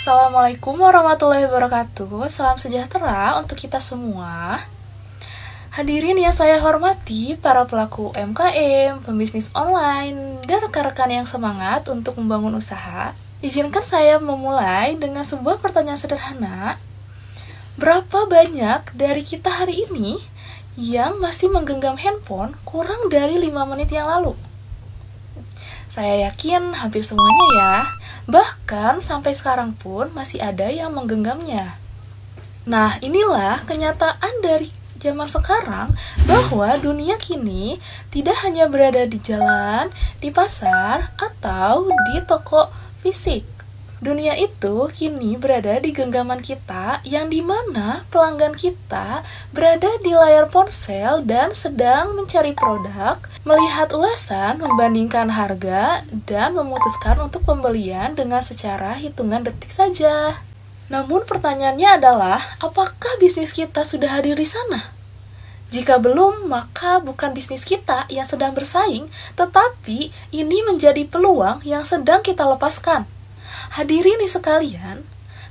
Assalamualaikum warahmatullahi wabarakatuh. Salam sejahtera untuk kita semua. Hadirin yang saya hormati, para pelaku UMKM, pembisnis online, dan rekan-rekan yang semangat untuk membangun usaha. Izinkan saya memulai dengan sebuah pertanyaan sederhana. Berapa banyak dari kita hari ini yang masih menggenggam handphone kurang dari 5 menit yang lalu? Saya yakin hampir semuanya ya. Bahkan sampai sekarang pun masih ada yang menggenggamnya. Nah, inilah kenyataan dari zaman sekarang bahwa dunia kini tidak hanya berada di jalan, di pasar, atau di toko fisik. Dunia itu kini berada di genggaman kita, yang dimana pelanggan kita berada di layar ponsel dan sedang mencari produk, melihat ulasan, membandingkan harga, dan memutuskan untuk pembelian dengan secara hitungan detik saja. Namun pertanyaannya adalah, apakah bisnis kita sudah hadir di sana? Jika belum, maka bukan bisnis kita yang sedang bersaing, tetapi ini menjadi peluang yang sedang kita lepaskan. Hadirin sekalian,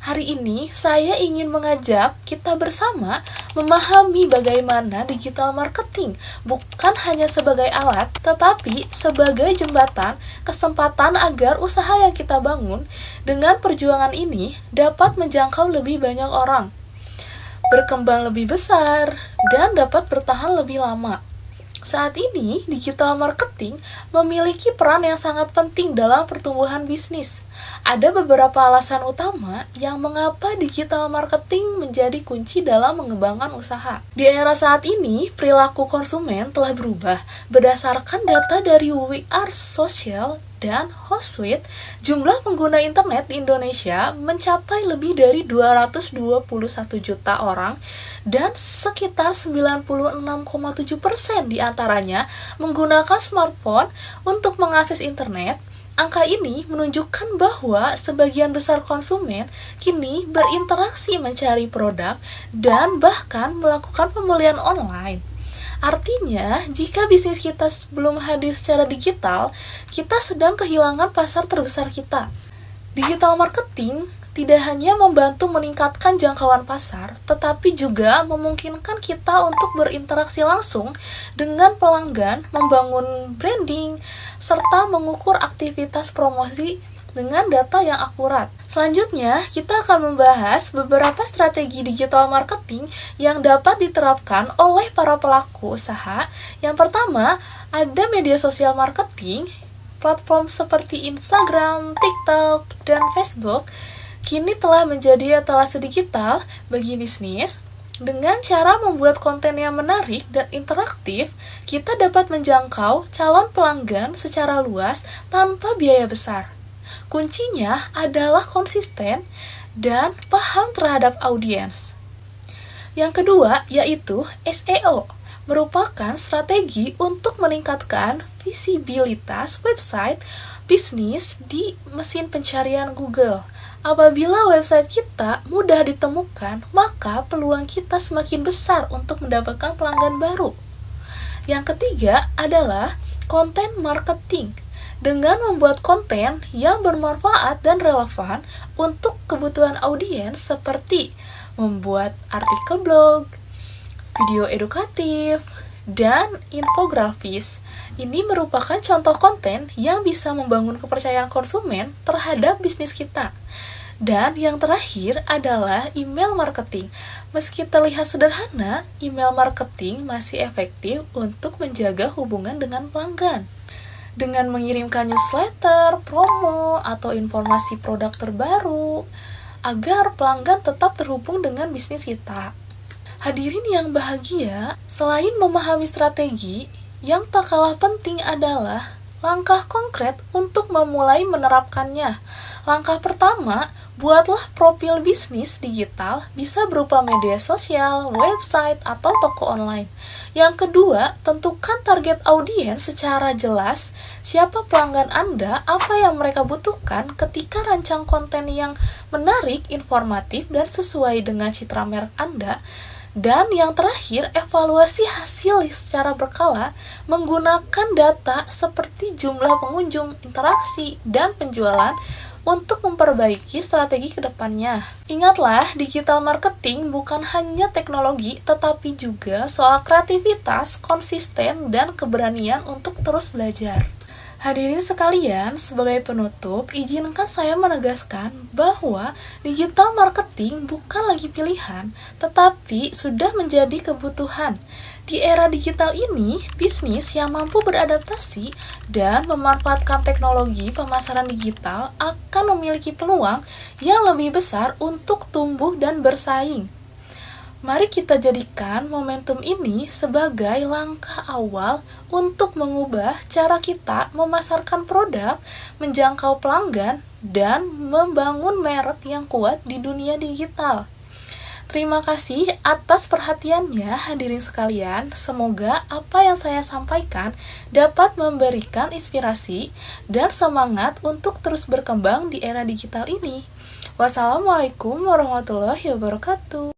hari ini saya ingin mengajak kita bersama memahami bagaimana digital marketing bukan hanya sebagai alat, tetapi sebagai jembatan kesempatan agar usaha yang kita bangun dengan perjuangan ini dapat menjangkau lebih banyak orang, berkembang lebih besar, dan dapat bertahan lebih lama. Saat ini, digital marketing memiliki peran yang sangat penting dalam pertumbuhan bisnis. Ada beberapa alasan utama yang mengapa digital marketing menjadi kunci dalam mengembangkan usaha. Di era saat ini, perilaku konsumen telah berubah. Berdasarkan data dari We Are Social dan Hootsuite, jumlah pengguna internet di Indonesia mencapai lebih dari 221 juta orang, dan sekitar 96,7% diantaranya menggunakan smartphone untuk mengakses internet. Angka ini menunjukkan bahwa sebagian besar konsumen kini berinteraksi mencari produk dan bahkan melakukan pembelian online. Artinya, jika bisnis kita belum hadir secara digital, kita sedang kehilangan pasar terbesar kita. Digital marketing tidak hanya membantu meningkatkan jangkauan pasar, tetapi juga memungkinkan kita untuk berinteraksi langsung dengan pelanggan, membangun branding, serta mengukur aktivitas promosi dengan data yang akurat. Selanjutnya, kita akan membahas beberapa strategi digital marketing yang dapat diterapkan oleh para pelaku usaha. Yang pertama, ada media sosial marketing. Platform seperti Instagram, TikTok, dan Facebook kini telah menjadi etalase digital bagi bisnis. Dengan cara membuat konten yang menarik dan interaktif, kita dapat menjangkau calon pelanggan secara luas tanpa biaya besar. Kuncinya adalah konsisten dan paham terhadap audiens. Yang kedua yaitu SEO, merupakan strategi untuk meningkatkan visibilitas website bisnis di mesin pencarian Google. Apabila website kita mudah ditemukan, maka peluang kita semakin besar untuk mendapatkan pelanggan baru. Yang ketiga adalah content marketing, dengan membuat konten yang bermanfaat dan relevan untuk kebutuhan audiens seperti membuat artikel blog, video edukatif, dan infografis. Ini merupakan contoh konten yang bisa membangun kepercayaan konsumen terhadap bisnis kita. Dan yang terakhir adalah email marketing. Meski terlihat sederhana, email marketing masih efektif untuk menjaga hubungan dengan pelanggan. Dengan mengirimkan newsletter, promo, atau informasi produk terbaru, agar pelanggan tetap terhubung dengan bisnis kita. Hadirin yang bahagia, selain memahami strategi, yang tak kalah penting adalah langkah konkret untuk memulai menerapkannya. Langkah pertama, buatlah profil bisnis digital, bisa berupa media sosial, website, atau toko online. Yang kedua, tentukan target audiens secara jelas, siapa pelanggan Anda, apa yang mereka butuhkan ketika rancang konten yang menarik, informatif, dan sesuai dengan citra merek Anda. Dan yang terakhir, evaluasi hasil secara berkala menggunakan data seperti jumlah pengunjung, interaksi, dan penjualan untuk memperbaiki strategi ke depannya. Ingatlah, digital marketing bukan hanya teknologi, tetapi juga soal kreativitas, konsisten, dan keberanian untuk terus belajar. Hadirin sekalian, sebagai penutup, izinkan saya menegaskan bahwa digital marketing bukan lagi pilihan, tetapi sudah menjadi kebutuhan. Di era digital ini, bisnis yang mampu beradaptasi dan memanfaatkan teknologi pemasaran digital akan memiliki peluang yang lebih besar untuk tumbuh dan bersaing. Mari kita jadikan momentum ini sebagai langkah awal untuk mengubah cara kita memasarkan produk, menjangkau pelanggan, dan membangun merek yang kuat di dunia digital. Terima kasih atas perhatiannya, hadirin sekalian. Semoga apa yang saya sampaikan dapat memberikan inspirasi dan semangat untuk terus berkembang di era digital ini. Wassalamualaikum warahmatullahi wabarakatuh.